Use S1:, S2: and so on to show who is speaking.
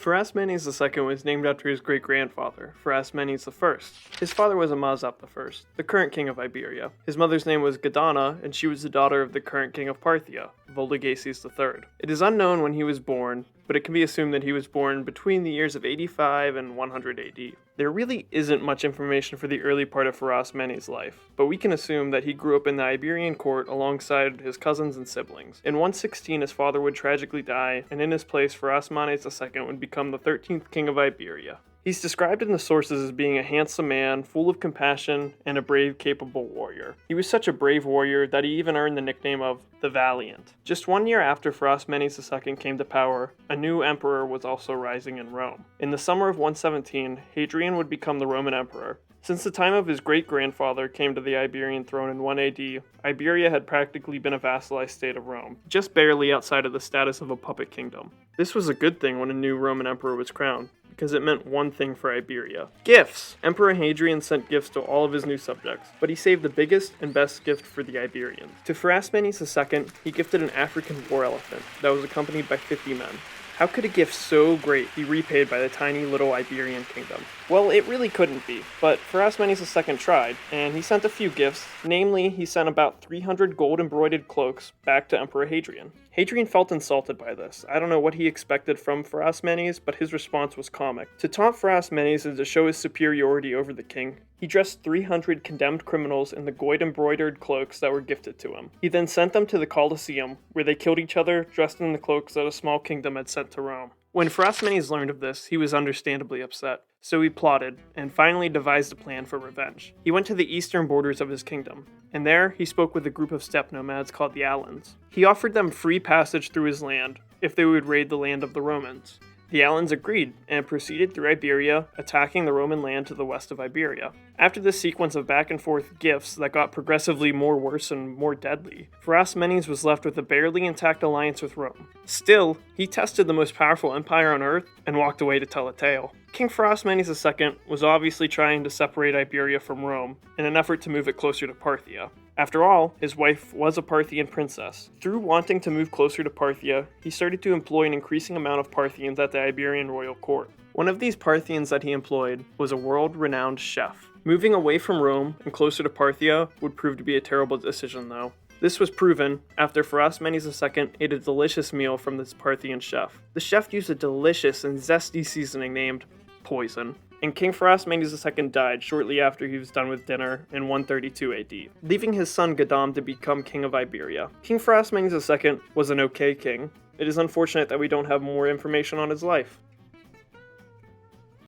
S1: Pharasmanes II was named after his great-grandfather, Pharasmanes I. His father was Amazap I, the current king of Iberia. His mother's name was Gadana, and she was the daughter of the current king of Parthia, Voligases III. It is unknown when he was born, but it can be assumed that he was born between the years of 85 and 100 AD. There really isn't much information for the early part of Pharasmanes' life, but we can assume that he grew up in the Iberian court alongside his cousins and siblings. In 116, his father would tragically die, and in his place, Pharasmanes II would become the 13th king of Iberia. He's described in the sources as being a handsome man, full of compassion, and a brave, capable warrior. He was such a brave warrior that he even earned the nickname of the Valiant. Just 1 year after Pharasmanes II came to power, a new emperor was also rising in Rome. In the summer of 117, Hadrian would become the Roman emperor. Since the time of his great-grandfather came to the Iberian throne in 1 AD, Iberia had practically been a vassalized state of Rome, just barely outside of the status of a puppet kingdom. This was a good thing when a new Roman emperor was crowned, because it meant one thing for Iberia: gifts! Emperor Hadrian sent gifts to all of his new subjects, but he saved the biggest and best gift for the Iberians. To Pharasmanes II, he gifted an African war elephant that was accompanied by 50 men. How could a gift so great be repaid by the tiny little Iberian kingdom? Well, it really couldn't be, but Pharasmanes II tried, and he sent a few gifts. Namely, he sent about 300 gold-embroidered cloaks back to Emperor Hadrian. Hadrian felt insulted by this. I don't know what he expected from Pharasmanes, but his response was comic. To taunt Pharasmanes and to show his superiority over the king, he dressed 300 condemned criminals in the gold-embroidered cloaks that were gifted to him. He then sent them to the Colosseum, where they killed each other dressed in the cloaks that a small kingdom had sent to Rome. When Pharasmanes learned of this, he was understandably upset, so he plotted, and finally devised a plan for revenge. He went to the eastern borders of his kingdom, and there he spoke with a group of steppe nomads called the Alans. He offered them free passage through his land if they would raid the land of the Romans. The Alans agreed, and proceeded through Iberia, attacking the Roman land to the west of Iberia. After this sequence of back-and-forth gifts that got progressively more worse and more deadly, Pharasmanes was left with a barely intact alliance with Rome. Still, he tested the most powerful empire on earth and walked away to tell a tale. King Pharasmanes II was obviously trying to separate Iberia from Rome in an effort to move it closer to Parthia. After all, his wife was a Parthian princess. Through wanting to move closer to Parthia, he started to employ an increasing amount of Parthians at the Iberian royal court. One of these Parthians that he employed was a world-renowned chef. Moving away from Rome and closer to Parthia would prove to be a terrible decision, though. This was proven after Pharasmanes II ate a delicious meal from this Parthian chef. The chef used a delicious and zesty seasoning named poison, and King Pharasmanes II died shortly after he was done with dinner in 132 AD, leaving his son Gadam to become king of Iberia. King Pharasmanes II was an okay king. It is unfortunate that we don't have more information on his life.